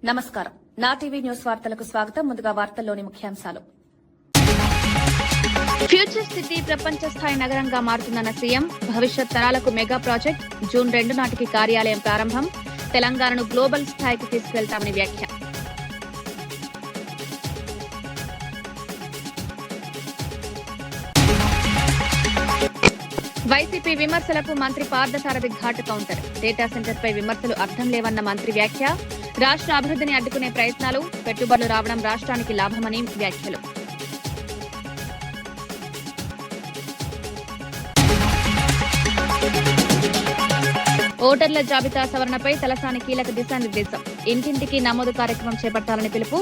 నమస్కారం. నా TV news వార్తలకు స్వాగతం. ముందుగా వార్తల్లోని ముఖ్యాంశాలు. ఫ్యూచర్ సిటీ ప్రపంచ స్థాయి నగరంగా మారుతున్న సీఎం, భవిష్యత్ తరాలకు మెగా ప్రాజెక్ట్, జూన్ 2 నాటికి కార్యాలయం ప్రారంభం, తెలంగాణను గ్లోబల్ స్థాయికి తీసుకెళ్తామని వ్యాఖ్య. వైసీపీ విమర్శలకు మంత్రి పార్థసారథి ఘాటు కౌంటర్. డేటా సెంటర్పై విమర్శలు అర్థం లేవన్న మంత్రి వ్యాఖ్య. రాష్ట్ర అభివృద్ధిని అడ్డుకునే ప్రయత్నాలు, పెట్టుబడులు రావడం రాష్ట్రానికి లాభమని వ్యాఖ్యలు. ఓటర్ల జాబితా సవరణపై తలసాని కీలక దిశానిర్దేశం. ఇంటింటికి నమోదు కార్యక్రమం చేపట్టాలని పిలుపు.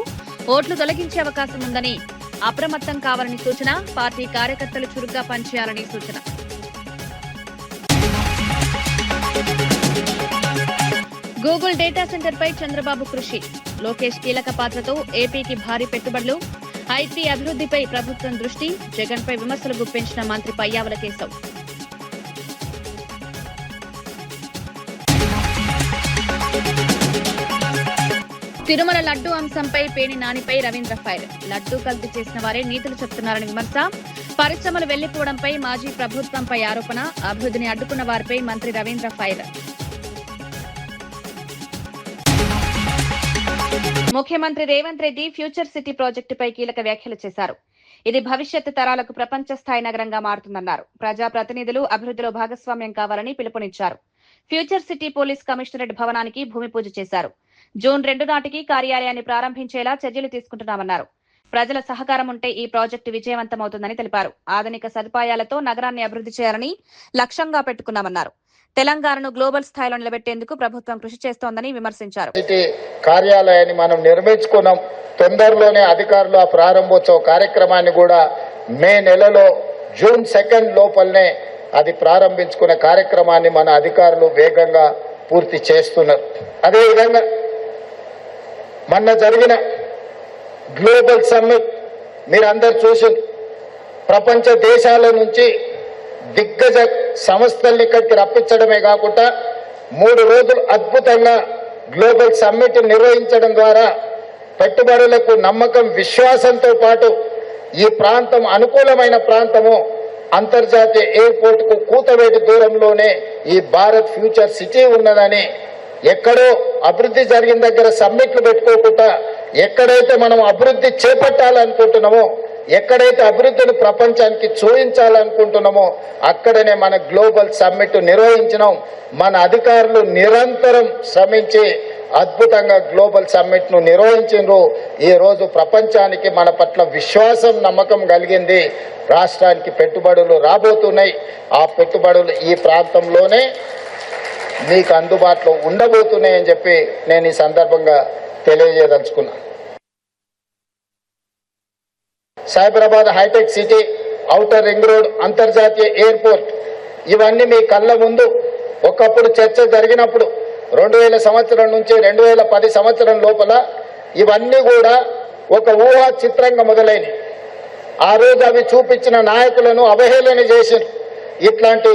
ఓట్లు తొలగించే అవకాశం ఉందని, అప్రమత్తం కావాలని సూచన. పార్టీ కార్యకర్తలు చురుగ్గా పనిచేయాలని సూచన. గూగుల్ డేటా సెంటర్పై చంద్రబాబు కృషి. లోకేష్ కీలక పాత్రతో ఏపీకి భారీ పెట్టుబడులు. ఐటీ అభివృద్ధిపై ప్రభుత్వం దృష్టి. జగన్పై విమర్శలు గుప్పించిన మంత్రి పయ్యావుల కేశవ్. తిరుమల లడ్డూ అంశంపై పేణి నానిపై రవీంద్ర ఫైర్. లడ్డూ కల్తీ చేసిన వారే నీతులు చెప్తున్నారని విమర్శ. పరిశ్రమలు వెళ్లిపోవడంపై మాజీ ప్రభుత్వంపై ఆరోపణ. అభివృద్ధిని అడ్డుకున్న వారిపై మంత్రి రవీంద్ర ఫైర్. ముఖ్యమంత్రి రేవంత్ రెడ్డి ఫ్యూచర్ సిటీ ప్రాజెక్టుపై కీలక వ్యాఖ్యలు చేశారు. ఇది భవిష్యత్ తరాలకు ప్రపంచ స్థాయి నగరంగా మారుతుందన్నారు. ప్రజాప్రతినిధులు అభివృద్ధిలో భాగస్వామ్యం కావాలని పిలుపునిచ్చారు. ఫ్యూచర్ సిటీ పోలీస్ కమిషనరేట్ భవనానికి భూమి పూజ చేశారు. జూన్ 2 నాటికి కార్యాలయాన్ని ప్రారంభించేలా చర్యలు తీసుకుంటున్నామన్నారు. ప్రజల సహకారం ఉంటే ఈ ప్రాజెక్టు విజయవంతమవుతుందని తెలిపారు. ఆధునిక సదుపాయాలతో నగరాన్ని అభివృద్ధి చేయాలని లక్ష్యంగా పెట్టుకున్నామన్నారు. తెలంగాణను గ్లోబల్ స్థాయిలో నిలబెట్టేందుకు ప్రభుత్వం కృషి చేస్తోందని విమర్శించారు. కార్యాలయాన్ని మనం నిర్మించుకున్నాం. తొందరలోనే అధికారులు ఆ ప్రారంభోత్సవ కార్యక్రమాన్ని కూడా మే నెలలో జూన్ 2 లోపలనే అది ప్రారంభించుకునే కార్యక్రమాన్ని మన అధికారులు వేగంగా పూర్తి చేస్తున్నారు. అదేవిధంగా మొన్న జరిగిన గ్లోబల్ సమ్మిట్ మీరందరూ చూసి, ప్రపంచ దేశాల నుంచి దిగ్గజ సంస్థల్ని ఇక్కడికి రప్పించడమే కాకుండా 3 రోజులు అద్భుతంగా గ్లోబల్ సమ్మిట్ నిర్వహించడం ద్వారా పెట్టుబడులకు నమ్మకం, విశ్వాసంతో పాటు ఈ ప్రాంతం అనుకూలమైన ప్రాంతము. అంతర్జాతీయ ఎయిర్పోర్ట్ కు కూతవేటి దూరంలోనే ఈ భారత్ ఫ్యూచర్ సిటీ ఉన్నదని, ఎక్కడో అభివృద్ధి జరిగిన దగ్గర సమ్మిట్లు పెట్టుకోకుండా ఎక్కడైతే మనం అభివృద్ధి చేపట్టాలనుకుంటున్నామో, ఎక్కడైతే అభివృద్ధిని ప్రపంచానికి చూపించాలనుకుంటున్నామో అక్కడనే మన గ్లోబల్ సమ్మిట్ నిర్వహించినాం. మన అధికారులు నిరంతరం శ్రమించి అద్భుతంగా గ్లోబల్ సమ్మిట్ ను నిర్వహించారు. ఈ రోజు ప్రపంచానికి మన పట్ల విశ్వాసం, నమ్మకం కలిగింది. రాష్ట్రానికి పెట్టుబడులు రాబోతున్నాయి. ఆ పెట్టుబడులు ఈ ప్రాంతంలోనే మీకు అందుబాటులో ఉండబోతున్నాయని చెప్పి నేను ఈ సందర్భంగా తెలియజేయదలుచుకున్నాను. Cyberabad hitech city, outer ring road, అంతర్జాతీయ ఎయిర్పోర్ట్ ఇవన్నీ మీ కళ్ళ ముందు. ఒకప్పుడు చర్చ జరిగినప్పుడు 2000 సంవత్సరం నుంచి 2010 సంవత్సరం లోపల ఇవన్నీ కూడా ఒక ఊహా చిత్రంగా మొదలైనవి. ఆ రోజు అవి చూపించిన నాయకులను అవహేళన చేశారు. ఇట్లాంటి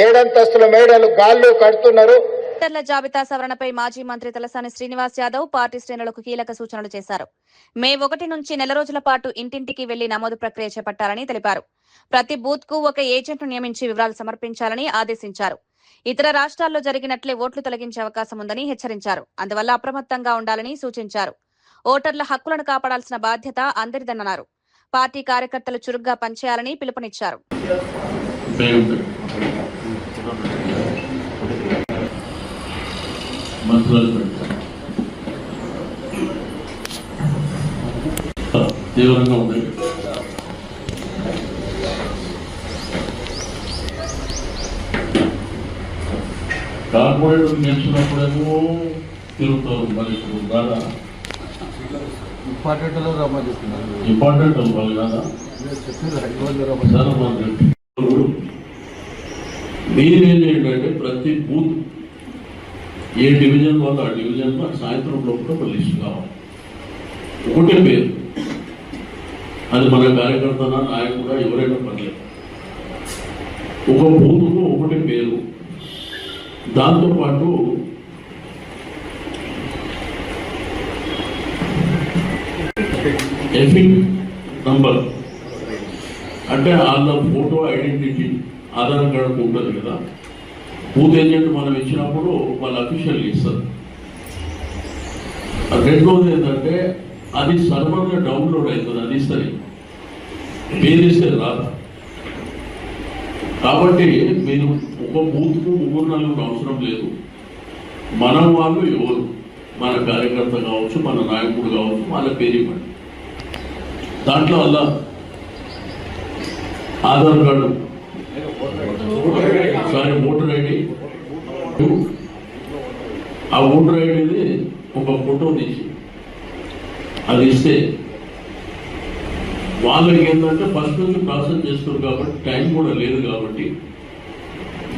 7 అంతస్తుల మేడలు గాల్లో కడుతున్నారు. ఓటర్ల జాబితా సవరణపై మాజీ మంత్రి తలసాని శ్రీనివాస్ యాదవ్ పార్టీ శ్రేణులకు కీలక సూచనలు చేశారు. మే 1 నుంచి నెల రోజుల పాటు ఇంటింటికి వెళ్లి నమోదు ప్రక్రియ చేపట్టాలని తెలిపారు. ప్రతి బూత్ కు ఒక ఏజెంట్ను నియమించి వివరాలు సమర్పించాలని ఆదేశించారు. ఇతర రాష్ట్రాల్లో జరిగినట్లే ఓట్లు తొలగించే అవకాశం ఉందని హెచ్చరించారు. అందువల్ల అప్రమత్తంగా ఉండాలని సూచించారు. ఓటర్ల హక్కులను కాపాడాల్సిన బాధ్యత అందరిదన్నారు. పార్టీ కార్యకర్తలు చురుగ్గా పనిచేయాలని పిలుపునిచ్చారు. తీవ్రంగా ఉన్నాయి. కార్పొరేట్ గెలిచినప్పుడేమో తిరుగుతారు. మరి ఇప్పుడు కాదా ఇంపార్టెంట్ వాళ్ళు కాదా మెయిన్ ఏంటంటే ప్రతి బూత్ ఏ డివిజన్ వాళ్ళు ఆ డివిజన్లో సాయంత్రం లోపల ఒక లిస్ట్ కావాలి. ఒకటే పేరు, అది మన కార్యకర్త నాయకుడు ఎవరైనా పర్లేదు. ఒక బూత్కు ఒకటే పేరు. దాంతోపాటు ఎఫిక్ నంబర్ అంటే వాళ్ళ ఫోటో ఐడెంటిటీ ఆధార్ కార్డు ఉంటుంది కదా, బూత్ ఏజెంట్ మనం ఇచ్చినప్పుడు వాళ్ళు అఫీషియల్ ఇస్తారు. రెండోది ఏంటంటే అది సర్వర్గా డౌన్లోడ్ అవుతుంది, అది ఇస్తుంది, పేరు ఇస్తే రాదు. కాబట్టి మీరు ఒక బూత్కు 3-4 అవసరం లేదు. మనం వాళ్ళు ఎవరు, మన కార్యకర్త కావచ్చు, మన నాయకుడు కావచ్చు, వాళ్ళ పేరు ఇవ్వండి. దాంట్లో అలా ఆధార్ కార్డు, ఓటర్ ఐడి, ఆ ఓటర్ ఐడిది ఒక ఫోటో తీసి అది ఇస్తే వాళ్ళకి ఏంటంటే ఫస్ట్ నుంచి ప్రాసెస్ చేస్తారు కాబట్టి టైం కూడా లేదు కాబట్టి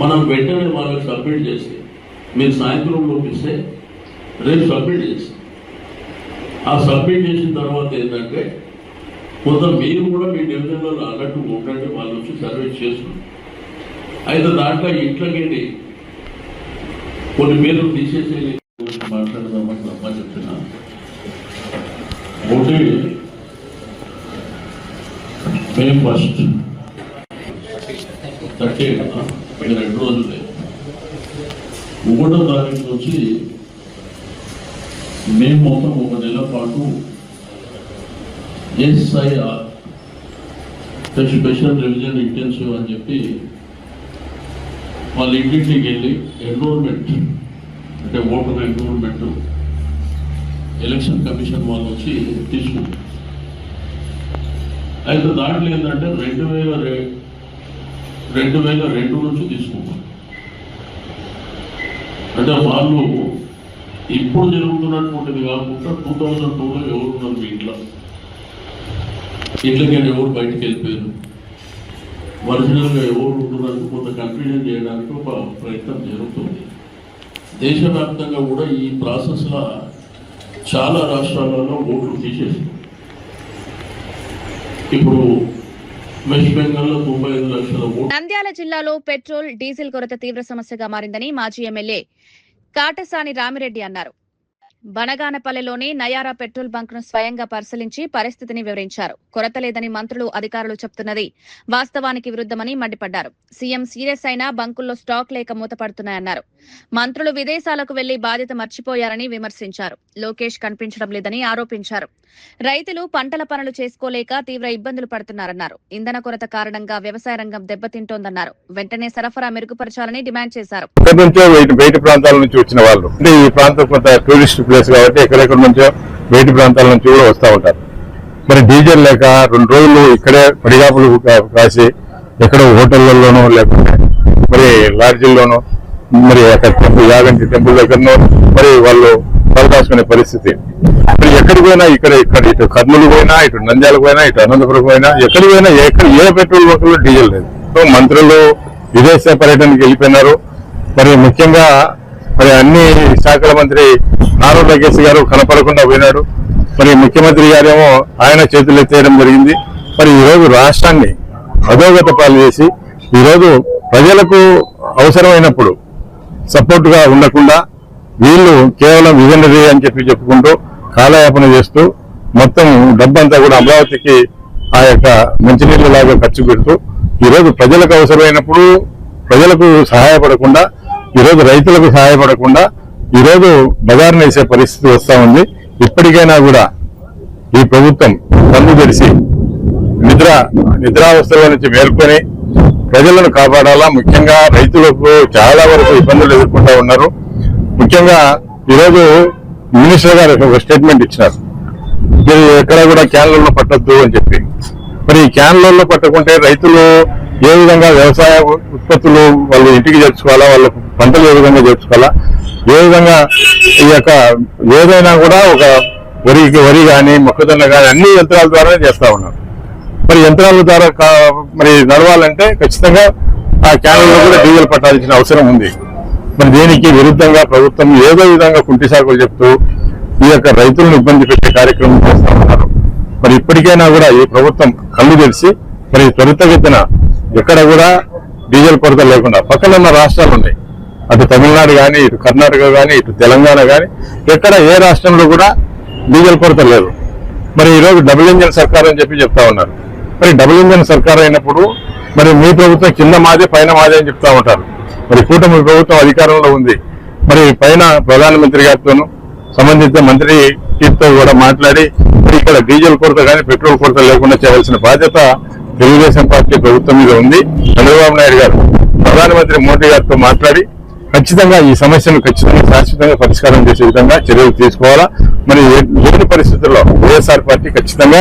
మనం వెంటనే వాళ్ళకి సబ్మిట్ చేస్తే, మీరు సాయంత్రం లోపిస్తే రేపు సబ్మిట్ చేస్తే, ఆ సబ్మిట్ చేసిన తర్వాత ఏంటంటే కొంత మీరు కూడా మీ డివిజన్లో అన్నట్టు ఉండండి, వాళ్ళు వచ్చి సర్వీస్ చేస్తున్నారు. అయితే దాంట్లో ఇంట్లోకి కొన్ని పేర్లు తీసేసి మాట్లాడదామని అమ్మ చెప్తున్నా. ఒకటి మే 1 30 2 రోజులే, 1వ తారీఖు నుంచి మేము మొత్తం 1 నెల పాటు SIR స్పెషల్ రివిజన్ ఇంటెన్సివ్ అని చెప్పి వాళ్ళ ఇంటింటికి వెళ్ళి ఎన్రోల్మెంట్ అంటే ఓటర్ ఎన్రోల్మెంట్ ఎలక్షన్ కమిషన్ వాళ్ళు వచ్చి తీసుకుంటారు. అయితే దాంట్లో ఏంటంటే 2002 నుంచి తీసుకుంటారు. అంటే వాళ్ళు ఇప్పుడు జరుగుతున్నటువంటిది కాకుండా 2002లో ఎవరున్నారు మీ ఇంట్లోకి ఎవరు బయటకు వెళ్ళిపోయారు, ఒరిజినల్గా ఎవరు ఉంటున్నారు, కొంత కన్ఫ్యూజన్ చేయడానికి ఒక ప్రయత్నం జరుగుతుంది. దేశవ్యాప్తంగా కూడా ఈ ప్రాసెస్లో చాలా రాష్ట్రాలలో ఓట్లు తీసేసారు. ఇప్పుడు వెస్ట్ బెంగాల్లో 95 లక్షల ఓట్లు. నంద్యాల జిల్లాలో పెట్రోల్, డీజిల్ కొరత తీవ్ర సమస్యగా మారిందని మాజీ ఎమ్మెల్యే కాటసాని రామిరెడ్డి అన్నారు. బనగానపల్లెలోని నయారా పెట్రోల్ బంక్ ను స్వయంగా పరిశీలించి పరిస్థితిని వివరించారు. కొరత లేదని మంత్రులు, అధికారులు చెప్తున్నది వాస్తవానికి విరుద్ధమని మండిపడ్డారు. సీఎం సీరియస్ అయినా బంకుల్లో స్టాక్ లేక మూతపడుతున్నాయన్నారు. మంత్రులు విదేశాలకు వెళ్లి బాధ్యత మర్చిపోయారని విమర్శించారు. లోకేష్ కనిపించడం లేదని ఆరోపించారు. రైతులు పంటల పనులు చేసుకోలేక తీవ్ర ఇబ్బందులు పడుతున్నారన్నారు. ఇంధన కొరత కారణంగా వ్యవసాయ రంగం దెబ్బతింటోందన్నారు. వెంటనే సరఫరా మెరుగుపరచాలని డిమాండ్ చేశారు. బయట ప్రాంతాల నుంచి వచ్చిన వాళ్ళు, అంటే ఈ ప్రాంతం కొంత టూరిస్ట్ ప్లేస్ కాబట్టి ఎక్కడెక్కడ నుంచో బయట ప్రాంతాల నుంచి కూడా వస్తూ ఉంటారు. మరి డీజిల్ లేక 2 రోజులు ఇక్కడే పడిగాపులు కాసి ఎక్కడో హోటళ్లలోనో లేకపోతే మరి లాడ్జీల్లోనో మరి అక్కడ యాగంటి టెంపుల్ దగ్గరనో మరి వాళ్ళు తలదాచుకునే పరిస్థితి. మరి ఎక్కడికి పోయినా ఇక్కడ ఇటు కర్నూలు పోయినా, ఇటు నంద్యాల పోయినా, ఇటు అనంతపురం పోయినా, ఎక్కడికి పోయినా ఏ పెట్రోల్ బంకుల్లో డీజిల్ లేదు. సో మంత్రులు విదేశ పర్యటనకి వెళ్ళిపోయినారు. మరి ముఖ్యంగా మరి అన్ని శాఖల మంత్రి నారా లోకేష్ గారు కనపడకుండా పోయినాడు. మరి ముఖ్యమంత్రి గారేమో ఆయన చేతులు ఎత్తేయడం జరిగింది. మరి ఈరోజు రాష్ట్రాన్ని అధోగత పాలు చేసి ఈరోజు ప్రజలకు అవసరమైనప్పుడు సపోర్ట్ గా ఉండకుండా వీళ్ళు కేవలం విజనరీ అని చెప్పుకుంటూ కాలయాపన చేస్తూ మొత్తం డబ్బంతా కూడా అమరావతికి ఆ యొక్క మంచినీళ్ళ లాగా ఖర్చు పెడుతూ ఈరోజు ప్రజలకు అవసరమైనప్పుడు ప్రజలకు సహాయపడకుండా, ఈరోజు రైతులకు సహాయపడకుండా ఈరోజు బజారును వేసే పరిస్థితి వస్తా ఉంది. ఇప్పటికైనా కూడా ఈ ప్రభుత్వం కన్ను తెరిచి నిద్రావస్థల నుంచి మేల్కొని ప్రజలను కాపాడాలా. ముఖ్యంగా రైతులకు చాలా వరకు ఇబ్బందులు ఎదుర్కొంటూ ఉన్నారు. ముఖ్యంగా ఈరోజు మినిస్టర్ గారు ఒక స్టేట్మెంట్ ఇచ్చినారు, మీరు ఎక్కడ కూడా క్యాన్లలో పట్టొద్దు అని చెప్పి. మరి ఈ క్యాన్లలో పట్టకుంటే రైతులు ఏ విధంగా వ్యవసాయ ఉత్పత్తులు వాళ్ళు ఇంటికి చేర్చుకోవాలా, వాళ్ళ పంటలు ఏ విధంగా చేర్చుకోవాలా, ఏ విధంగా ఈ యొక్క ఏదైనా కూడా ఒక వరి కానీ మొక్కజొన్న కానీ అన్ని యంత్రాల ద్వారానే చేస్తా ఉన్నారు. మరి యంత్రాల ద్వారా మరి నడవాలంటే ఖచ్చితంగా ఆ క్యాన్లలో కూడా డీజిల్ పట్టాల్సిన అవసరం ఉంది. మరి దీనికి విరుద్ధంగా ప్రభుత్వం ఏదో విధంగా కుంటి సాకులు చెప్తూ ఈ యొక్క రైతులను ఇబ్బంది పెట్టే కార్యక్రమం చేస్తా ఉన్నారు. మరి ఇప్పటికైనా కూడా ఈ ప్రభుత్వం కళ్ళు తెరిచి మరి త్వరితగతిన ఎక్కడ కూడా డీజిల్ కొరత లేకుండా, పక్కన ఉన్న రాష్ట్రాలు ఉన్నాయి, అటు తమిళనాడు కానీ, ఇటు కర్ణాటక కానీ, ఇటు తెలంగాణ కానీ, ఎక్కడ ఏ రాష్ట్రంలో కూడా డీజిల్ కొరత లేదు. మరి ఈరోజు డబుల్ ఇంజన్ సర్కార్ అని చెప్పి చెప్తా ఉన్నారు. మరి డబుల్ ఇంజన్ సర్కార్ అయినప్పుడు మరి మీ ప్రభుత్వం కింద మాదే పైన మాదే అని చెప్తా ఉంటారు. మరి కూటమి ప్రభుత్వం అధికారంలో ఉంది. మరి పైన ప్రధానమంత్రి గారితోనూ సంబంధిత మంత్రి టీంతో కూడా మాట్లాడి మరి ఇక్కడ డీజిల్ కొరత కానీ పెట్రోల్ కొరత లేకుండా చేయవలసిన బాధ్యత తెలుగుదేశం పార్టీ ప్రభుత్వం మీద ఉంది. చంద్రబాబు నాయుడు గారు ప్రధానమంత్రి మోడీ గారితో మాట్లాడి ఖచ్చితంగా ఈ సమస్యను ఖచ్చితంగా శాశ్వతంగా పరిష్కారం చేసే విధంగా చర్యలు తీసుకోవాలా. మరి లేని పరిస్థితుల్లో వైఎస్ఆర్ పార్టీ ఖచ్చితంగా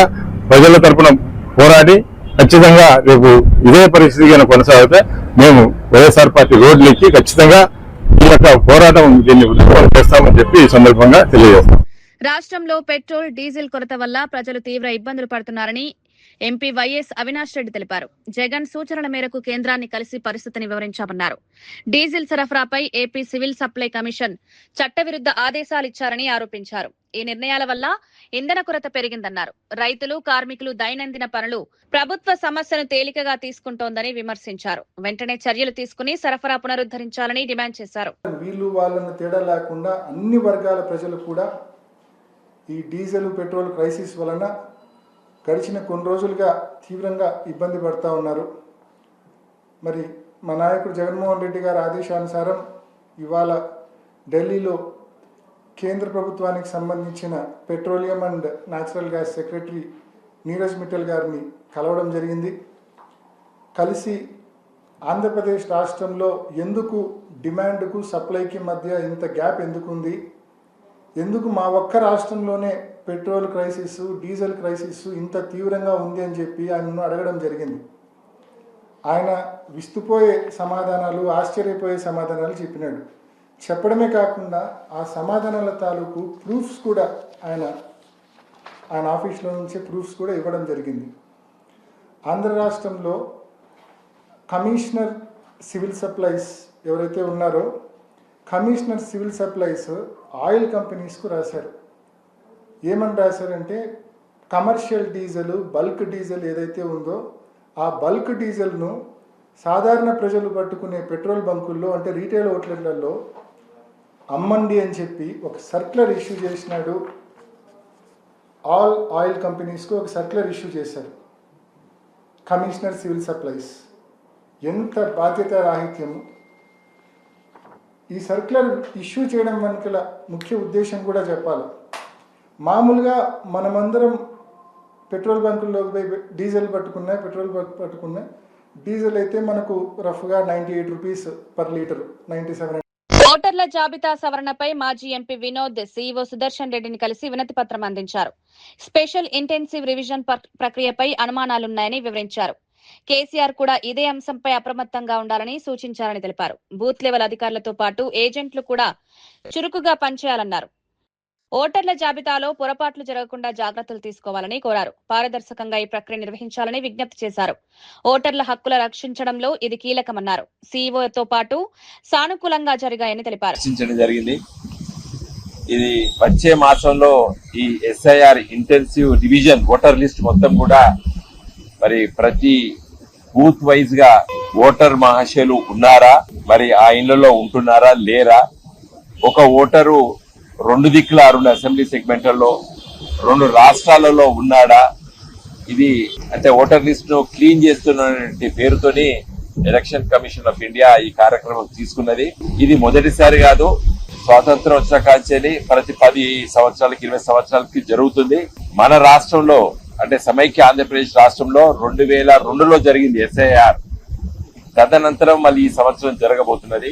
ప్రజల తరఫున పోరాడి ఖచ్చితంగా రేపు ఇదే పరిస్థితి కొనసాగితే మేము వైఎస్ఆర్ పార్టీ రోడ్లెక్కి ఖచ్చితంగా ఈ యొక్క పోరాటం దీన్ని ఉధృతం చేస్తామని చెప్పి ఈ సందర్భంగా తెలియజేస్తాం. రాష్ట్రంలో పెట్రోల్ డీజిల్ కొరత వల్ల ప్రజలు తీవ్ర ఇబ్బందులు పడుతున్నారని ఎంపీ వైఎస్ అవినాష్ రెడ్డి తెలిపారు. జగన్ సూచనల మేరకు కేంద్రాన్ని కలిసి పరిస్థితిని వివరించామన్నారు. డీజిల్ సరఫరాపై ఏపీ సివిల్ సప్లై కమిషన్ చట్టవిరుద్ధ ఆదేశాలిచ్చారని ఆరోపించారు. ఈ నిర్ణయాల వల్ల ఇంధన కొరత పెరిగిందన్నారు. రైతులు, కార్మికులు దైనందిన పనులు ప్రభుత్వ సమస్యను తేలికగా తీసుకుంటోందని విమర్శించారు. వెంటనే చర్యలు తీసుకుని సరఫరా పునరుద్ధరించాలని డిమాండ్ చేశారు. వీళ్ళు వాళ్ళని తేడా లేకుండా అన్ని వర్గాల ప్రజలు కూడా ఈ డీజిల్ పెట్రోల్ క్రైసిస్ వలన గడిచిన కొన్ని రోజులుగా తీవ్రంగా ఇబ్బంది పడుతూ ఉన్నారు. మరి మా నాయకుడు జగన్మోహన్ రెడ్డి గారి ఆదేశానుసారం ఇవాళ ఢిల్లీలో కేంద్ర ప్రభుత్వానికి సంబంధించిన petroleum and natural gas secretary Neeraj Mittal గారిని కలవడం జరిగింది. కలిసి ఆంధ్రప్రదేశ్ రాష్ట్రంలో ఎందుకు డిమాండ్కు సప్లైకి మధ్య ఇంత గ్యాప్ ఎందుకుంది, ఎందుకు మా ఒక్క రాష్ట్రంలోనే పెట్రోల్ క్రైసిస్, డీజిల్ క్రైసిస్ ఇంత తీవ్రంగా ఉంది అని చెప్పి ఆయనను అడగడం జరిగింది. ఆయన విస్తుపోయే సమాధానాలు, ఆశ్చర్యపోయే సమాధానాలు చెప్పినాడు. చెప్పడమే కాకుండా ఆ సమాధానాల తాలూకు ప్రూఫ్స్ కూడా ఆయన ఆఫీస్లో నుంచే ప్రూఫ్స్ కూడా ఇవ్వడం జరిగింది. ఆంధ్ర రాష్ట్రంలో కమిషనర్ సివిల్ సప్లైస్ ఎవరైతే ఉన్నారో కమిషనర్ సివిల్ సప్లైస్ ఆయిల్ కంపెనీస్కు రాశారు. ఏమని రాశారంటే కమర్షియల్ డీజిల్, బల్క్ డీజిల్ ఏదైతే ఉందో ఆ బల్క్ డీజిల్ను సాధారణ ప్రజలు పట్టుకునే పెట్రోల్ బంకుల్లో అంటే రీటైల్ అవుట్లెట్లలో అమ్మండి అని చెప్పి ఒక సర్క్యులర్ ఇష్యూ చేసినాడు. ఆల్ ఆయిల్ కంపెనీస్కు ఒక సర్క్యులర్ ఇష్యూ చేశారు కమిషనర్ సివిల్ సప్లైస్. ఎంత బాధ్యత రాహిత్యము! ఈ సర్క్యులర్ ఇష్యూ చేయడం వెనుకల ముఖ్య ఉద్దేశం కూడా చెప్పాలి. మామూలుగా మనమందరం పెట్రోల్ బంకుల్లోకి పోయి డీజిల్ పెట్రోల్ పట్టుకున్నా డీజిల్ అయితే మనకు రఫ్గా 98 రూపీస్ పర్ లీటర్, 97. ఓటర్ల జాబితా సవరణపై మాజీ ఎంపీ వినోద్ సీఈఓ సుదర్శన్ రెడ్డిని కలిసి వినతి పత్రం అందించారు. స్పెషల్ ఇంటెన్సివ్ రివిజన్ ప్రక్రియపై అనుమానాలున్నాయని వివరించారు. కేసీఆర్ కూడా ఇదే అంశంపై అప్రమత్తంగా ఉండాలని సూచించారని తెలిపారు. బూత్ లెవెల్ అధికారులతో పాటు ఏజెంట్లు కూడా చురుకుగా పనిచేయాలన్నారు. ఓటర్ల జాబితాలో పొరపాట్లు జరగకుండా జాగ్రత్తలు తీసుకోవాలని కోరారు. పారదర్శకంగా ఈ ప్రక్రియ నిర్వహించాలని విజ్ఞప్తి చేశారు. ఓటర్ల హక్కుల రక్షించడంలో ఇది కీలకమన్నారు. సీఈఓతో పాటు సానుకూలంగా జరిగాయని తెలిపారు. ఇది వచ్చే మాసంలో ఈ SIR intensive division voter list మొత్తం కూడా మరి ప్రతి బూత్ వైజ్ గా ఓటర్ మహాశయులు ఉన్నారా, మరి ఆ ఇళ్లలో ఉంటున్నారా లేరా, ఒక ఓటరు 2 దిక్కుల 2 అసెంబ్లీ సెగ్మెంట్లలో 2 రాష్ట్రాలలో ఉన్నాడా, ఇది అంటే ఓటర్ లిస్ట్ ను క్లీన్ చేస్తున్న పేరుతోని ఎలక్షన్ కమిషన్ ఆఫ్ ఇండియా ఈ కార్యక్రమం తీసుకున్నది. ఇది మొదటిసారి కాదు, స్వాతంత్రం వచ్చిన కాంచెల్లి ప్రతి 10 సంవత్సరాలకి 20 సంవత్సరాలకి జరుగుతుంది. మన రాష్ట్రంలో అంటే సమైక్య ఆంధ్రప్రదేశ్ రాష్ట్రంలో 2002లో జరిగింది ఎస్ఐఆర్. తదనంతరం మళ్ళీ ఈ సంవత్సరం జరగబోతున్నది.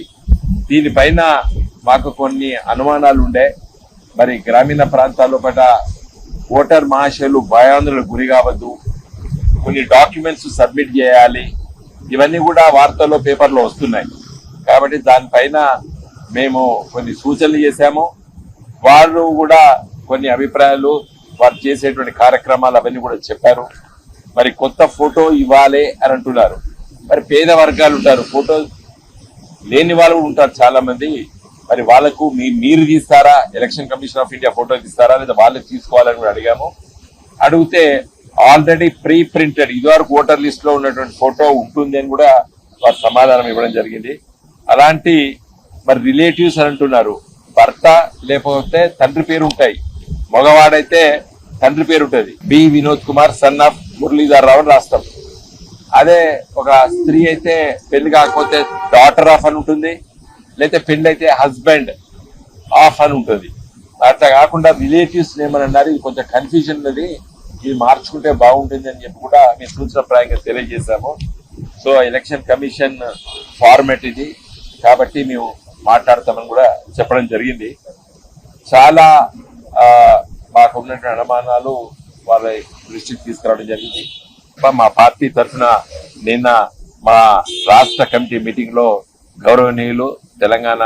దీనిపైన మాకు కొన్ని అనుమానాలు ఉండే, మరి గ్రామీణ ప్రాంతాల్లో పట ఓటర్ మహాశయులు భయాందోళనకు గురి కావద్దు, కొన్ని డాక్యుమెంట్స్ సబ్మిట్ చేయాలి, ఇవన్నీ కూడా వార్తల్లో పేపర్లో వస్తున్నాయి. కాబట్టి దానిపైన మేము కొన్ని సూచనలు చేశాము. వారు కూడా కొన్ని అభిప్రాయాలు, వారు చేసేటువంటి కార్యక్రమాలు అవన్నీ కూడా చెప్పారు. మరి కొత్త ఫోటో ఇవ్వాలి అని అంటున్నారు. మరి పేద వర్గాలు ఉంటారు, ఫోటో లేని వాళ్ళు ఉంటారు చాలా మంది. మరి వాళ్లకు మీరు తీస్తారా, election commission of India photo తీస్తారా, లేదా వాళ్ళకి తీసుకోవాలని కూడా అడిగాము. అడిగితే ఆల్రెడీ ప్రీ ప్రింటెడ్ ఇదివరకు ఓటర్ లిస్ట్ లో ఉన్నటువంటి ఫోటో ఉంటుంది అని కూడా వారు సమాధానం ఇవ్వడం జరిగింది. అలాంటి మరి రిలేటివ్స్ అని అంటున్నారు, భర్త లేకపోతే తండ్రి పేరు ఉంటాయి. మగవాడైతే తండ్రి పేరు ఉంటుంది, B Vinod Kumar son of Muralidhar Rao అని రాస్తాం. అదే ఒక స్త్రీ అయితే పెళ్లి కాకపోతే డాటర్ ఆఫ్ అని ఉంటుంది, లేకపోతే పెళ్లి అయితే హస్బెండ్ ఆఫ్ అని ఉంటుంది. అట్లా కాకుండా రిలేటివ్స్ నేమని అన్నారు. ఇది కొంచెం కన్ఫ్యూజన్ ఉన్నది, ఇది మార్చుకుంటే బాగుంటుంది అని చెప్పి కూడా మేము సూచనప్రాయంగా తెలియజేశాము. సో ఎలక్షన్ కమిషన్ ఫార్మాట్ ఇది కాబట్టి మేము మాట్లాడతామని కూడా చెప్పడం జరిగింది. చాలా మాకున్నటువంటి అనుమానాలు వాళ్ళ దృష్టికి తీసుకురావడం జరిగింది. మా పార్టీ తరఫున నిన్న మా రాష్ట్ర కమిటీ మీటింగ్ లో గౌరవనీయులు తెలంగాణ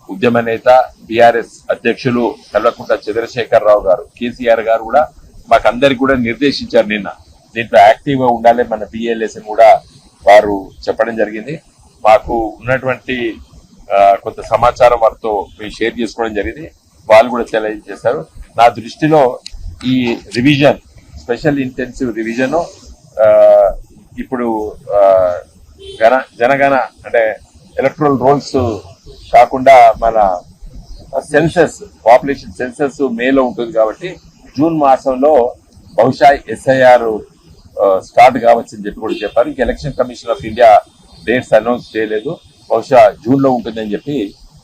ఉద్యమ నేత బీఆర్ఎస్ అధ్యక్షులు కల్వకుంట్ల చంద్రశేఖరరావు గారు, కేసీఆర్ గారు కూడా మాకందరికి కూడా నిర్దేశించారు. నిన్న దీంట్లో యాక్టివ్ గా ఉండాలి మన బిఎల్ఎస్ అని కూడా వారు చెప్పడం జరిగింది. మాకు ఉన్నటువంటి కొంత సమాచారం వారితో మేము షేర్ చేసుకోవడం జరిగింది, వాళ్ళు కూడా తెలియజేశారు. నా దృష్టిలో ఈ రివిజన్, స్పెషల్ ఇంటెన్సివ్ రివిజన్ ఇప్పుడు జనగణ అంటే ఎలక్ట్రల్ రోల్స్ కాకుండా మన సెన్సస్, పాపులేషన్ సెన్సస్ మేలో ఉంటుంది కాబట్టి జూన్ మాసంలో బహుశా ఎస్ఐఆర్ స్టార్ట్ కావచ్చని చెప్పి కూడా చెప్పారు. ఇంక election commission of India dates announce చేయలేదు, బహుశా జూన్ లో ఉంటుందని చెప్పి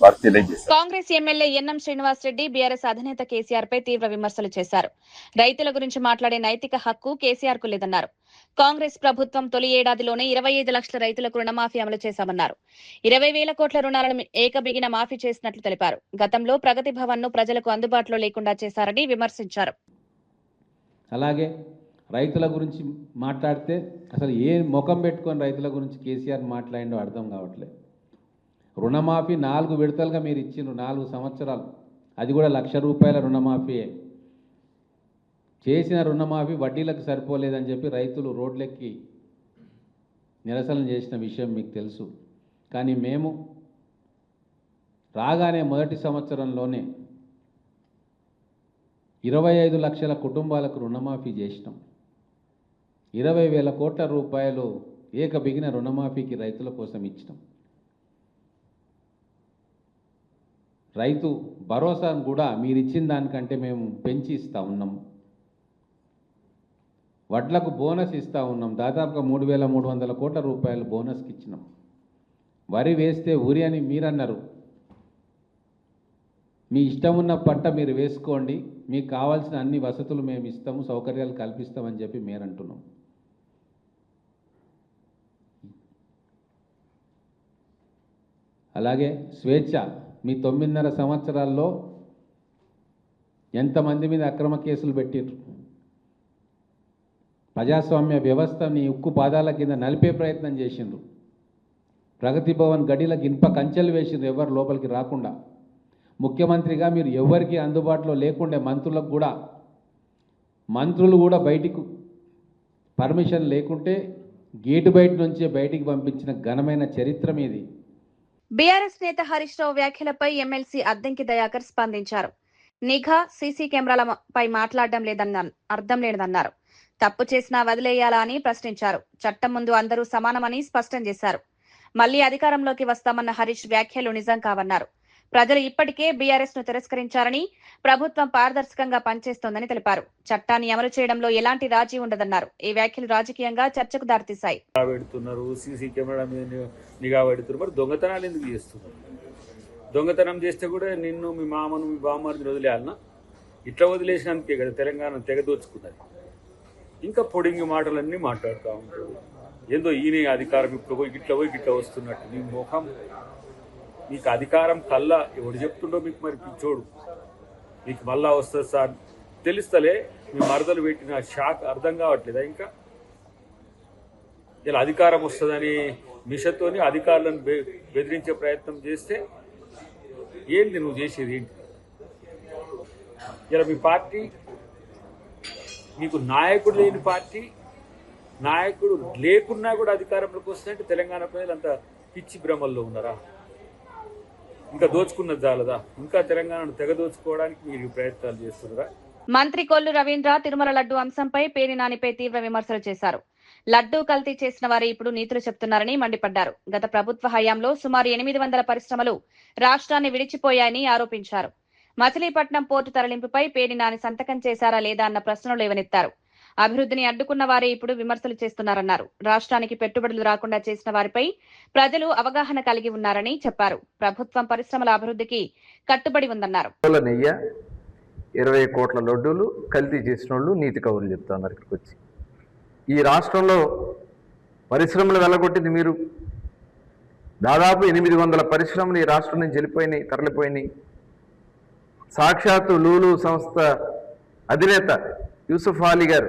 వారు తెలియజేశారు. Congress MLA NM Srinivas Reddy BRS అధినేత కేసీఆర్ పై తీవ్ర విమర్శలు చేశారు. రైతుల గురించి మాట్లాడే నైతిక హక్కు కేసీఆర్ కు లేదన్నారు. కాంగ్రెస్ ప్రభుత్వం తొలి ఏడాదిలోనే 25 లక్షల రైతులకు రుణమాఫీ అమలు చేశామన్నారు. 20,000 కోట్ల రుణాలను ఏకబిగిన మాఫీ చేసినట్లు తెలిపారు. గతంలో ప్రగతి భవన్ ను ప్రజలకు అందుబాటులో లేకుండా చేశారని విమర్శించారు. అలాగే రైతుల గురించి మాట్లాడితే అసలు ఏ ముఖం పెట్టుకొని రైతుల గురించి కేసీఆర్ మాట్లాడిండో అర్థం కావట్లేదు. రుణమాఫీ 4 విడతలుగా మీరు ఇచ్చిండ్రు, 4 సంవత్సరాలు, అది కూడా ₹1,00,000 రుణమాఫీయే. చేసిన రుణమాఫీ వడ్డీలకు సరిపోలేదని చెప్పి రైతులు రోడ్లెక్కి నిరసన చేసిన విషయం మీకు తెలుసు. కానీ మేము రాగానే మొదటి సంవత్సరంలోనే 25 లక్షల కుటుంబాలకు రుణమాఫీ చేసినాం. 20,000 కోట్ల రూపాయలు ఏకబిగిన రుణమాఫీకి రైతుల కోసం ఇచ్చినాం. రైతు భరోసాను కూడా మీరు ఇచ్చిన దానికంటే మేము పెంచి ఇస్తూ ఉన్నాం. వడ్లకు బోనస్ ఇస్తూ ఉన్నాం, దాదాపుగా 3,300 కోట్ల రూపాయలు బోనస్కి ఇచ్చినాం. వరి వేస్తే ఉరి అని మీరన్నారు, మీ ఇష్టం ఉన్న పంట మీరు వేసుకోండి, మీకు కావాల్సిన అన్ని వసతులు మేము ఇస్తాము, సౌకర్యాలు కల్పిస్తామని చెప్పి మీరు అంటున్నాం. అలాగే స్వేచ్ఛ, మీ 9.5 సంవత్సరాల్లో ఎంతమంది మీద అక్రమ కేసులు పెట్టిర్రు? ప్రజాస్వామ్య వ్యవస్థని ఉక్కు పాదాల కింద నలిపే ప్రయత్నం చేసిండ్రు. ప్రగతి భవన్ గడిలకు ఇనుప కంచెలు వేసిండ్రు, ఎవరు లోపలికి రాకుండా. ముఖ్యమంత్రిగా మీరు ఎవరికి అందుబాటులో లేకుండే, మంత్రులు కూడా బయటికి పర్మిషన్ లేకుంటే గేటు బయట నుంచే బయటికి పంపించిన ఘనమైన చరిత్ర మీది. బీఆర్ఎస్ నేత హరీష్ రావు వ్యాఖ్యలపై ఎమ్మెల్సీ అద్దంకి దయాకర్ స్పందించారు. నిఘా, సీసీ కెమెరాలపై మాట్లాడడం అర్థం లేదన్నారు. తప్పు చేసినా వదిలేయాలా అని ప్రశ్నించారు. చట్టం ముందు అందరూ సమానమని స్పష్టం చేశారు. మళ్లీ అధికారంలోకి వస్తామన్న హరీష్ వ్యాఖ్యలు నిజం కావన్నారు. ప్రజలు ఇప్పటికే బీఆర్ఎస్ ను తిరస్కరించారని, ప్రభుత్వం పారదర్శకంగా పనిచేస్తోందని తెలిపారు. చట్టాన్ని అమలు చేయడంలో ఎలాంటి రాజీ ఉండదన్నారు. ఈ వ్యాఖ్యలు రాజకీయంగా చర్చకు దారితీశాయి. సీసీ కెమెరా మీద నిఘా పెడుతున్నారు, మరి దొంగతనాలు ఎందుకు చేస్తున్నారు? దొంగతనం చేస్తే కూడా నిన్ను, మీ మామను, మీ బామ్మని వదిలేయాలన్నా? ఇట్లా వదిలేసినందుకే కదా తెలంగాణ తెగదోచుకున్నది. ఇంకా పొడింగి మాటలన్నీ మాట్లాడుతూ ఉంటారు. ఏందో ఈయన అధికారం ఇప్పుడు పోయి గిట్ల వస్తున్నట్టు. నీ ముఖం, మీకు అధికారం కల్లా ఎవడు చెప్తుండో మీకు మరి పిచ్చోడు. మీకు మళ్ళా వస్తుంది సార్ తెలుస్తలే, మీ మరదలు పెట్టిన షాక్ అర్థం కావట్లేదా? ఇంకా ఇలా అధికారం వస్తుందని మిషతోని అధికారులను బెదిరించే ప్రయత్నం చేస్తే ఏంటి నువ్వు చేసేది? ఏంటి ఇలా మీ పార్టీ, మీకు నాయకుడు లేని పార్టీ, నాయకుడు లేకున్నా కూడా అధికారంలోకి వస్తుందంటే తెలంగాణ ప్రజలు అంత పిచ్చి భ్రమల్లో ఉన్నారా? ఇంకా దోచుకున్నది చాలదా? ఇంకా తెలంగాణను తెగదోచుకోవడానికి మీరు ప్రయత్నాలు చేస్తున్నారా? మంత్రి కొల్లు రవీంద్ర తిరుమల లడ్డు అంశంపై పేర్ని నానిపై తీవ్ర విమర్శలు చేశారు. లడ్డూ కల్తీ చేసిన వారే ఇప్పుడు నీతులు చెప్తున్నారని మండిపడ్డారు. గత ప్రభుత్వ హయాంలో సుమారు 800 పరిశ్రమలు రాష్ట్రాన్ని విడిచిపోయాయని ఆరోపించారు. మచిలీపట్నం పోర్టు తరలింపుపై పేర్ని నాని సంతకం చేశారా లేదా అన్న ప్రశ్నలు లేవనెత్తారు. అభివృద్ధిని అడ్డుకున్న వారే ఇప్పుడు విమర్శలు చేస్తున్నారన్నారు. రాష్ట్రానికి పెట్టుబడులు రాకుండా చేసిన వారిపై ప్రజలు అవగాహన కలిగి ఉన్నారని చెప్పారు. ప్రభుత్వం పరిశ్రమల అభివృద్ధికి కట్టుబడి ఉందన్నారు. 20 కోట్ల లడ్డూలు కల్తీ చేసిన వాళ్ళు నీతి కబుర్లు చెప్తున్నారు. ఇక్కడికి వచ్చి ఈ రాష్ట్రంలో పరిశ్రమలు వెళ్ళగొట్టింది మీరు. దాదాపు 800 పరిశ్రమలు ఈ రాష్ట్రం నుంచి వెళ్ళిపోయినాయి, తరలిపోయినాయి. సాక్షాత్తు లూలు సంస్థ అధినేత యూసుఫ్ అలీ గారు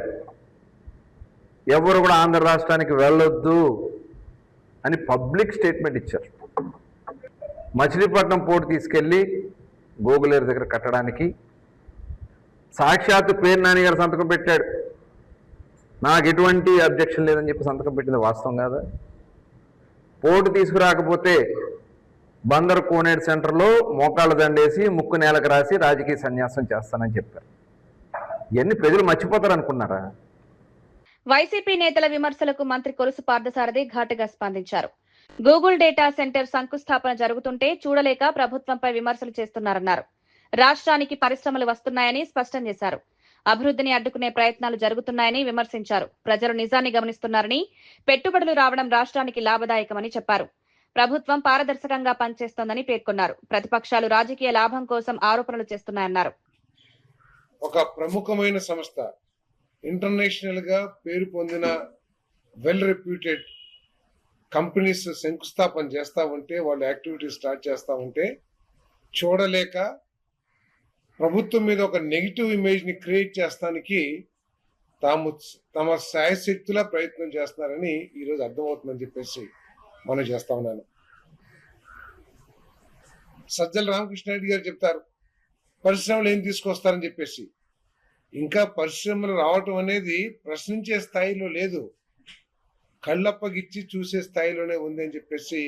ఎవరు కూడా ఆంధ్ర రాష్ట్రానికి వెళ్ళొద్దు అని పబ్లిక్ స్టేట్మెంట్ ఇచ్చారు. మచిలీపట్నం పోర్టు తీసుకెళ్లి గోగులేరు దగ్గర కట్టడానికి సాక్షాత్తు పేర్ని నాని గారు సంతకం పెట్టాడు. నాకు ఎటువంటి అబ్జెక్షన్ లేదని చెప్పి సంతకం పెట్టింది వాస్తవం కాదా? పోర్టు తీసుకురాకపోతే బందర్ కోనేరు సెంటర్లో మోకాళ్ళ దండేసి ముక్కు నేలకు రాసి రాజకీయ సన్యాసం చేస్తానని చెప్పారు. ఇవన్నీ ప్రజలు మర్చిపోతారు అనుకున్నారా? వైసీపీ నేతల విమర్శలకు మంత్రి కొలుసు పార్థసారథి ఘాటుగా స్పందించారు. గూగుల్ డేటా సెంటర్ శంకుస్థాపన జరుగుతుంటే చూడలేక ప్రభుత్వంపై విమర్శలు చేస్తున్నారన్నారు. రాష్ట్రానికి పరిశ్రమలు వస్తున్నాయని స్పష్టం చేశారు. అభివృద్ధిని అడ్డుకునే ప్రయత్నాలు జరుగుతున్నాయని విమర్శించారు. ప్రజలు నిజాన్ని గమనిస్తున్నారని, పెట్టుబడులు రావడం రాష్ట్రానికి లాభదాయకమని చెప్పారు. ప్రభుత్వం పారదర్శకంగా పనిచేస్తోందని పేర్కొన్నారు. ప్రతిపక్షాలు రాజకీయ లాభం కోసం ఆరోపణలు చేస్తున్నాయన్నారు. ఒక ప్రముఖమైన సంస్థ, ఇంటర్నేషనల్ గా పేరు పొందిన వెల్ రెప్యూటెడ్ కంపెనీస్ శంకుస్థాపన చేస్తా ఉంటే, వాళ్ళు యాక్టివిటీ స్టార్ట్ చేస్తా ఉంటే చూడలేక ప్రభుత్వం మీద ఒక నెగిటివ్ ఇమేజ్ ని క్రియేట్ చేస్తానికి తమ శాయశక్తులా ప్రయత్నం చేస్తున్నారని ఈరోజు అర్థమవుతుందని చెప్పేసి మనం చేస్తా ఉన్నాను. సజ్జల రామకృష్ణారెడ్డి గారు చెప్తారు పరిశ్రమలు ఏం తీసుకొస్తారని చెప్పేసి. ఇంకా పరిశ్రమలు రావటం అనేది ప్రశ్నించే స్థాయిలో లేదు, కళ్ళప్పగిచ్చి చూసే స్థాయిలోనే ఉంది అని చెప్పేసి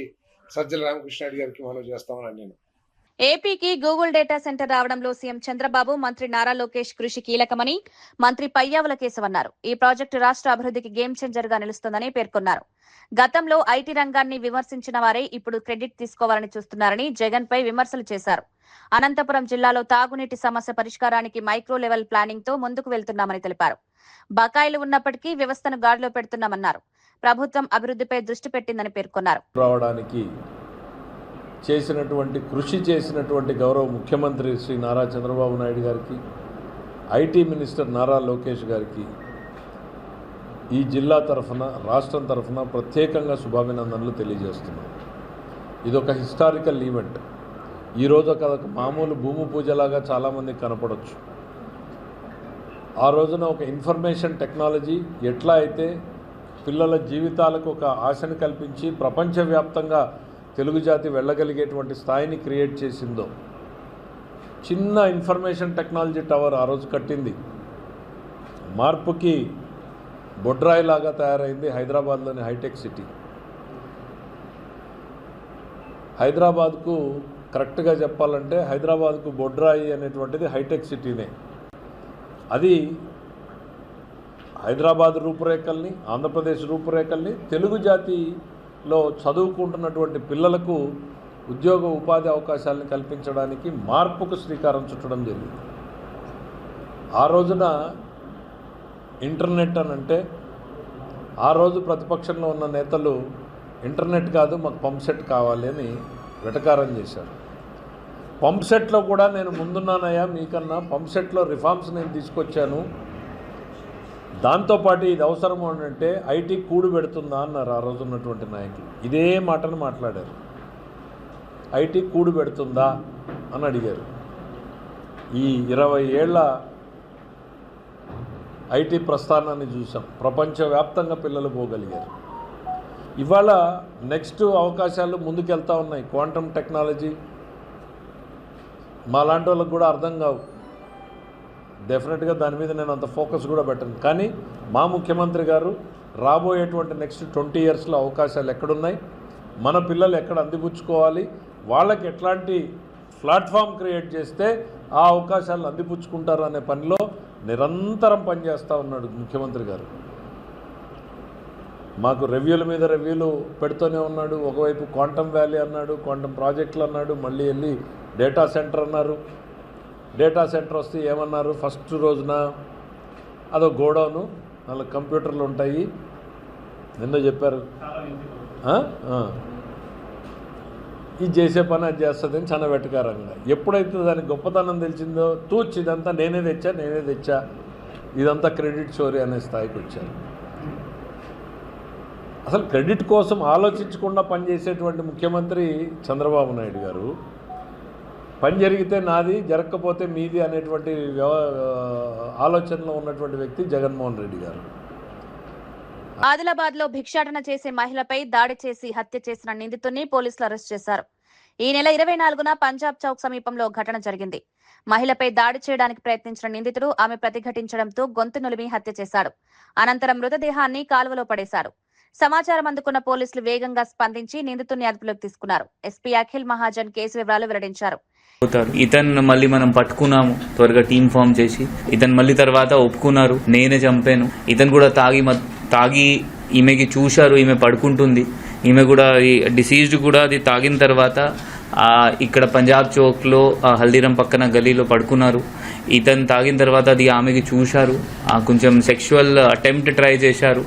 సజ్జల రామకృష్ణారెడ్డి గారికి మనం చేస్తా ఉన్నాను నేను. ఏపీకి గూగుల్ డేటా సెంటర్ రావడంలో సీఎం చంద్రబాబు, మంత్రి నారా లోకేష్ కృషి కీలకమని మంత్రి పయ్యావుల కేశవ్ అన్నారు. ఈ ప్రాజెక్టు రాష్ట్ర అభివృద్ధికి గేమ్ చేంజర్ గా నిలుస్తుందని పేర్కొన్నారు. గతంలో ఐటీ రంగాన్ని విమర్శించిన వారే ఇప్పుడు క్రెడిట్ తీసుకోవాలని చూస్తున్నారని జగన్ పై విమర్శలు చేశారు. అనంతపురం జిల్లాలో తాగునీటి సమస్య పరిష్కారానికి మైక్రో లెవెల్ ప్లానింగ్ తో ముందుకు వెళ్తున్నామని తెలిపారు. బకాయిలు ఉన్నప్పటికీ వ్యవస్థను గాడిలో పెడుతున్నామన్నారు. ప్రభుత్వం అభివృద్ధిపై దృష్టి పెట్టిందని పేర్కొన్నారు. చేసినటువంటి కృషి చేసినటువంటి గౌరవ ముఖ్యమంత్రి శ్రీ నారా చంద్రబాబు నాయుడు గారికి, ఐటీ మినిస్టర్ నారా లోకేష్ గారికి ఈ జిల్లా తరఫున, రాష్ట్రం తరఫున ప్రత్యేకంగా శుభాభినందనలు తెలియజేస్తున్నాం. ఇదొక హిస్టారికల్ ఈవెంట్. ఈరోజు ఒక మామూలు భూమి పూజలాగా చాలామందికి కనపడవచ్చు. ఆ రోజున ఒక ఇన్ఫర్మేషన్ టెక్నాలజీ ఎట్లా అయితే పిల్లల జీవితాలకు ఒక ఆశను కల్పించి ప్రపంచవ్యాప్తంగా తెలుగు జాతి వెళ్ళగలిగేటువంటి స్థాయిని క్రియేట్ చేసిందో, చిన్న ఇన్ఫర్మేషన్ టెక్నాలజీ టవర్ ఆ రోజు కట్టింది. మార్పుకి బొడ్రాయి లాగా తయారైంది హైదరాబాద్లోని హైటెక్ సిటీ. హైదరాబాద్కు కరెక్ట్గా చెప్పాలంటే హైదరాబాద్కు బొడ్రాయి అనేటువంటిది హైటెక్ సిటీనే. అది హైదరాబాద్ రూపురేఖల్ని, ఆంధ్రప్రదేశ్ రూపురేఖల్ని, తెలుగు జాతిలో చదువుకుంటున్నటువంటి పిల్లలకు ఉద్యోగ ఉపాధి అవకాశాలను కల్పించడానికి మార్పుకు శ్రీకారం చుట్టడం జరిగింది. ఆ రోజున ఇంటర్నెట్ అని అంటే ఆ రోజు ప్రతిపక్షంలో ఉన్న నేతలు ఇంటర్నెట్ కాదు మాకు పంప్సెట్ కావాలి అని వెటకారం చేశారు. పంప్సెట్లో కూడా నేను ముందున్నానయ్యా మీకన్నా, పంప్సెట్లో రిఫార్మ్స్ నేను తీసుకొచ్చాను, దాంతోపాటు ఇది అవసరము అని అంటే ఐటీ కూడు పెడుతుందా అన్నారు ఆ రోజు ఉన్నటువంటి నాయకులు. ఇదే మాటను మాట్లాడారు. ఐటీ కూడు పెడుతుందా అని అడిగారు. ఈ 20 ఏళ్ల ఐటీ ప్రస్థానాన్ని చూసాం. ప్రపంచవ్యాప్తంగా పిల్లలు పోగలిగారు. ఇవాళ నెక్స్ట్ అవకాశాలు ముందుకెళ్తా ఉన్నాయి. క్వాంటమ్ టెక్నాలజీ మా లాంటి వాళ్ళకు కూడా అర్థం కావు. డెఫినెట్గా దాని మీద నేను అంత ఫోకస్ కూడా పెట్టను. కానీ మా ముఖ్యమంత్రి గారు రాబోయేటువంటి నెక్స్ట్ 20 ఇయర్స్లో అవకాశాలు ఎక్కడున్నాయి, మన పిల్లలు ఎక్కడ అందిపుచ్చుకోవాలి, వాళ్ళకి ఎట్లాంటి ప్లాట్ఫామ్ క్రియేట్ చేస్తే ఆ అవకాశాలను అందిపుచ్చుకుంటారు అనే పనిలో నిరంతరం పనిచేస్తూ ఉన్నాడు ముఖ్యమంత్రి గారు. మాకు రివ్యూల మీద రివ్యూలు పెడుతూనే ఉన్నాడు. ఒకవైపు క్వాంటమ్ వ్యాలీ అన్నాడు, క్వాంటమ్ ప్రాజెక్టులు అన్నాడు, మళ్ళీ వెళ్ళి డేటా సెంటర్ అన్నారు. డేటా సెంటర్ వస్తే ఏమన్నారు ఫస్ట్ రోజున అదో గోడౌను 4 కంప్యూటర్లు ఉంటాయి నిన్న చెప్పారు. ఇది చేసే పని అది చేస్తుంది అని చాలా వెటకారంగా. ఎప్పుడైతే దానికి గొప్పతనం తెలిసిందో తూచి ఇదంతా నేనే తెచ్చా ఇదంతా క్రెడిట్ స్టోరీ అనే స్థాయికి వచ్చారు. అసలు క్రెడిట్ కోసం ఆలోచించకుండా పనిచేసేటువంటి ముఖ్యమంత్రి చంద్రబాబు నాయుడు గారు, పని జరిగితే నాది జరగకపోతే మీది అనేటువంటి ఆలోచనలో ఉన్నటువంటి వ్యక్తి జగన్మోహన్ రెడ్డి గారు. ఆదిలాబాద్ లో భిక్షాటన చేసే మహిళపై దాడి చేసి హత్య చేసిన నిందితుడిని పోలీసులు అరెస్ట్ చేశారు. ఈ నెల 24న పంజాబ్ చౌక్ సమీపంలో ఘటన జరిగింది. మహిళపై దాడి చేయడానికి ప్రయత్నించిన నిందితుడు ఆమె ప్రతిఘటించడంతో గొంతు నులిమి హత్య చేశాడు. అనంతరం మృతదేహాన్ని కాలువలో పడేశారు. సమాచారం అందుకున్న పోలీసులు వేగంగా స్పందించి నిందితుడిని అదుపులోకి తీసుకున్నారు. ఎస్పీ అఖిల్ మహాజన్ కేసు వివరాలు వెల్లడించారు. ఇతను మళ్ళీ మనం పట్టుకున్నాము, త్వరగా టీమ్ ఫామ్ చేసి ఇతను మళ్ళీ తర్వాత ఒప్పుకున్నారు నేనే చంపాను. ఇతను కూడా తాగి ఈమెకి చూశారు, ఈమె పడుకుంటుంది, ఈమె కూడా డిసీజ్డ్ కూడా అది తాగిన తర్వాత ఇక్కడ పంజాబ్ చౌక్లో హల్దీరాం పక్కన గలీలో పడుకున్నారు. ఇతను తాగిన తర్వాత అది ఆమెకి చూశారు, కొంచెం సెక్షువల్ అటెంప్ట్ ట్రై చేశారు.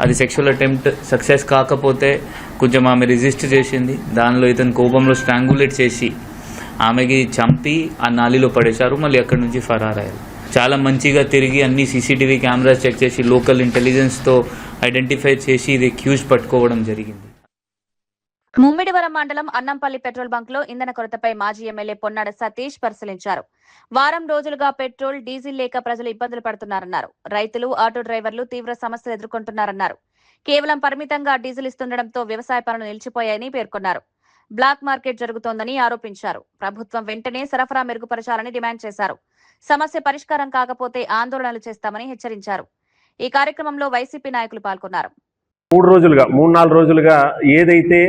అది సెక్షువల్ అటెంప్ట్ సక్సెస్ కాకపోతే కొంచెం ఆమె రెసిస్ట్ చేసింది. దానిలో ఇతను కోపంలో స్ట్రాంగులేట్ చేసి ఆమెకి చంపి ఆ నాలిలో పడేశారు. మళ్ళీ అక్కడి నుంచి ఫరారయ్యారు. చాలా మంచిగా తిరిగి అన్ని సీసీటీవీ కెమెరాస్ చెక్ చేసి లోకల్ ఇంటెలిజెన్స్తో ఐడెంటిఫై చేసి ఇది అక్యూజ్ పట్టుకోవడం జరిగింది. ముమ్మిడివరం మండలం అన్నంపల్లి పెట్రోల్ బంక్ లో ఇంధన కొరతపై మాజీ ఎమ్మెల్యే పొన్నాడ సతీష్ పరిశీలించారు. వారం రోజులుగా పెట్రోల్, డీజిల్ లేక ప్రజలు ఇబ్బందులు పడుతున్నారన్నారు. రైతులు, ఆటో డ్రైవర్లు తీవ్ర సమస్యలు ఎదుర్కొంటున్నారన్నారు. కేవలం పరిమితంగా డీజిల్ ఇస్తుండటంతో వ్యవసాయ పనులు నిలిచిపోయాయని పేర్కొన్నారు. బ్లాక్ మార్కెట్ జరుగుతోందని ఆరోపించారు. ప్రభుత్వం వెంటనే సరఫరా మెరుగుపరచాలని డిమాండ్ చేశారు. సమస్య పరిష్కారం కాకపోతే ఆందోళనలు చేస్తామని హెచ్చరించారు. ఈ కార్యక్రమంలో వైసీపీ నాయకులు పాల్గొన్నారు. 3-4 రోజులుగా ఏదైతే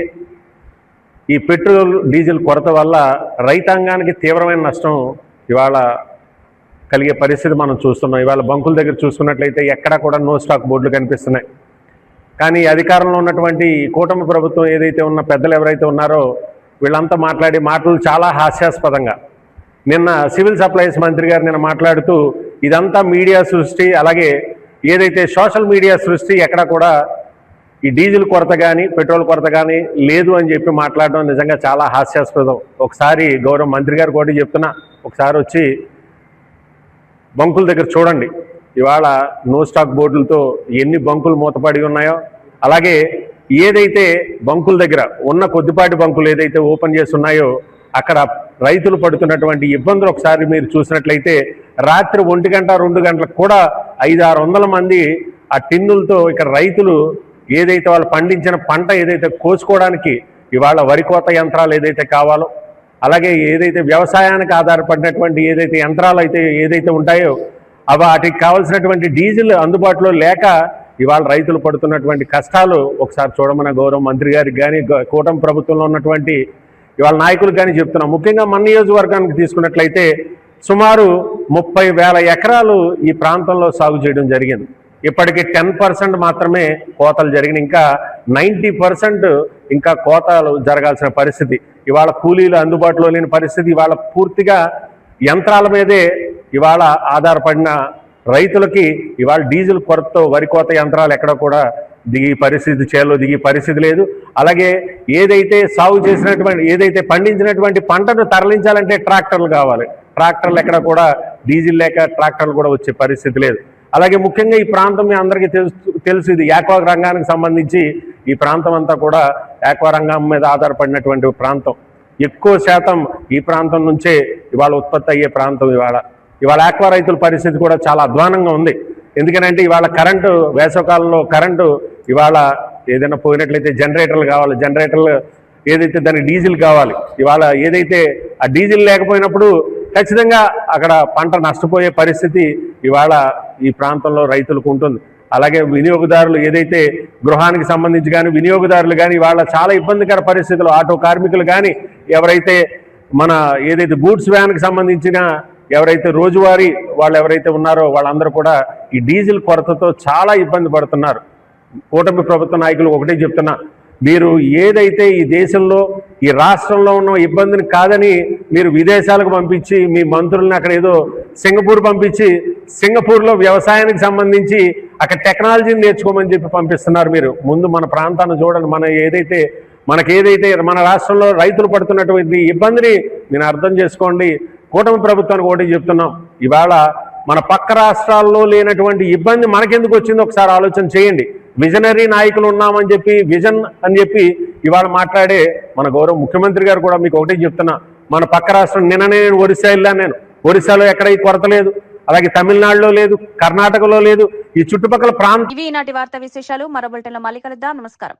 ఈ పెట్రోల్, డీజిల్ కొరత వల్ల రైతాంగానికి తీవ్రమైన నష్టం ఇవాళ కలిగే పరిస్థితి మనం చూస్తున్నాం. ఇవాళ బంకుల దగ్గర చూసుకున్నట్లయితే ఎక్కడా కూడా నో స్టాక్ బోర్డులు కనిపిస్తున్నాయి. కానీ అధికారంలో ఉన్నటువంటి కూటమి ప్రభుత్వం ఏదైతే ఉన్న పెద్దలు ఎవరైతే ఉన్నారో వీళ్ళంతా మాట్లాడే మాటలు చాలా హాస్యాస్పదంగా. నిన్న సివిల్ సప్లైస్ మంత్రి గారు నిన్న మాట్లాడుతూ ఇదంతా మీడియా సృష్టి, అలాగే ఏదైతే సోషల్ మీడియా సృష్టి, ఎక్కడ కూడా ఈ డీజిల్ కొరత కానీ పెట్రోల్ కొరత కానీ లేదు అని చెప్పి మాట్లాడడం నిజంగా చాలా హాస్యాస్పదం. ఒకసారి గౌరవ మంత్రి గారు కూడా చెప్తున్నా, ఒకసారి వచ్చి బంకుల దగ్గర చూడండి. ఇవాళ నో స్టాక్ బోర్డులతో ఎన్ని బంకులు మూతపడి ఉన్నాయో, అలాగే ఏదైతే బంకుల దగ్గర ఉన్న కొద్దిపాటి బంకులు ఏదైతే ఓపెన్ చేసి ఉన్నాయో అక్కడ రైతులు పడుతున్నటువంటి ఇబ్బందులు ఒకసారి మీరు చూసినట్లయితే రాత్రి 1 గంట 2 గంటలకు కూడా 500-600 మంది ఆ టిన్నులతో ఇక్కడ రైతులు ఏదైతే వాళ్ళు పండించిన పంట ఏదైతే కోసుకోవడానికి ఇవాళ వరి కోత యంత్రాలు ఏదైతే కావాలో, అలాగే ఏదైతే వ్యవసాయానికి ఆధారపడినటువంటి ఏదైతే యంత్రాలు అయితే ఏదైతే ఉంటాయో వాటికి కావాల్సినటువంటి డీజిల్ అందుబాటులో లేక ఇవాళ రైతులు పడుతున్నటువంటి కష్టాలు ఒకసారి చూడమన్న గౌరవ మంత్రి గారికి కానీ కూటమి ప్రభుత్వంలో ఉన్నటువంటి ఇవాళ నాయకులకు కానీ చెప్తున్నాం. ముఖ్యంగా మన నియోజకవర్గానికి తీసుకున్నట్లయితే సుమారు 30,000 ఎకరాలు ఈ ప్రాంతంలో సాగు చేయడం జరిగింది. ఇప్పటికి 10% మాత్రమే కోతలు జరిగినాయి. ఇంకా 90% ఇంకా కోతలు జరగాల్సిన పరిస్థితి. ఇవాళ కూలీలు అందుబాటులో లేని పరిస్థితి. ఇవాళ పూర్తిగా యంత్రాల మీదే ఇవాళ ఆధారపడిన రైతులకి ఇవాళ డీజిల్ కొరతతో వరి కోత యంత్రాలు ఎక్కడ కూడా దిగి పరిస్థితి, చేలో దిగి పరిస్థితి లేదు. అలాగే ఏదైతే సాగు చేసినటువంటి ఏదైతే పండించినటువంటి పంటను తరలించాలంటే ట్రాక్టర్లు కావాలి. ట్రాక్టర్లు ఎక్కడ కూడా డీజిల్ లేక ట్రాక్టర్లు కూడా వచ్చే పరిస్థితి లేదు. అలాగే ముఖ్యంగా ఈ ప్రాంతం మీ అందరికీ తెలుసు, ఇది యాక్వా రంగానికి సంబంధించి ఈ ప్రాంతం అంతా కూడా యాక్వా రంగం మీద ఆధారపడినటువంటి ప్రాంతం. ఎక్కువ శాతం ఈ ప్రాంతం నుంచే ఇవాళ ఉత్పత్తి అయ్యే ప్రాంతం. ఇవాళ యాక్వా రైతుల పరిస్థితి కూడా చాలా అధ్వానంగా ఉంది. ఎందుకంటే ఇవాళ కరెంటు, వేసవకాలంలో కరెంటు ఇవాళ ఏదైనా పోయినట్లయితే జనరేటర్లు కావాలి, జనరేటర్లు ఏదైతే దానికి డీజిల్ కావాలి. ఇవాళ ఏదైతే ఆ డీజిల్ లేకపోయినప్పుడు ఖచ్చితంగా అక్కడ పంట నష్టపోయే పరిస్థితి ఇవాళ ఈ ప్రాంతంలో రైతులకు ఉంటుంది. అలాగే వినియోగదారులు ఏదైతే గృహానికి సంబంధించి కానీ వినియోగదారులు కానీ ఇవాళ చాలా ఇబ్బందికర పరిస్థితులు, ఆటో కార్మికులు కానీ ఎవరైతే మన ఏదైతే గూడ్స్ వ్యాన్కి సంబంధించిన ఎవరైతే రోజువారీ వాళ్ళు ఎవరైతే ఉన్నారో వాళ్ళందరూ కూడా ఈ డీజిల్ కొరతతో చాలా ఇబ్బంది పడుతున్నారు. కూటమి ప్రభుత్వ నాయకులు ఒకటే చెప్తున్నా, మీరు ఏదైతే ఈ దేశంలో ఈ రాష్ట్రంలో ఉన్న ఇబ్బందిని కాదని మీరు విదేశాలకు పంపించి మీ మంత్రుల్ని అక్కడ ఏదో సింగపూర్ పంపించి సింగపూర్లో వ్యవసాయానికి సంబంధించి అక్కడ టెక్నాలజీని నేర్చుకోమని చెప్పి పంపిస్తున్నారు. మీరు ముందు మన ప్రాంతాన్ని చూడండి. మనకేదైతే మన రాష్ట్రంలో రైతులు పడుతున్నటువంటి ఇబ్బందిని మీరు అర్థం చేసుకోండి. కూటమి ప్రభుత్వానికి ఒకటి చెప్తున్నాం, ఇవాళ మన పక్క రాష్ట్రాల్లో లేనటువంటి ఇబ్బంది మనకెందుకు వచ్చిందో ఒకసారి ఆలోచన చేయండి. విజనరీ నాయకులు ఉన్నామని చెప్పి విజన్ అని చెప్పి ఇవాళ మాట్లాడే మన గౌరవ ముఖ్యమంత్రి గారు కూడా మీకు ఒకటే చెప్తున్నా, మన పక్క రాష్ట్రం నిన్ననే నేను ఒరిస్సా వెళ్ళాను. నేను ఒరిస్సాలో ఎక్కడ ఈ కొరత లేదు, అలాగే తమిళనాడులో లేదు, కర్ణాటకలో లేదు, ఈ చుట్టుపక్కల ప్రాంతం. ఇవి ఈనాటి వార్తా విశేషాలు. మరో బులెటిన్లో మళ్ళీ కలుద్దాం. నమస్కారం.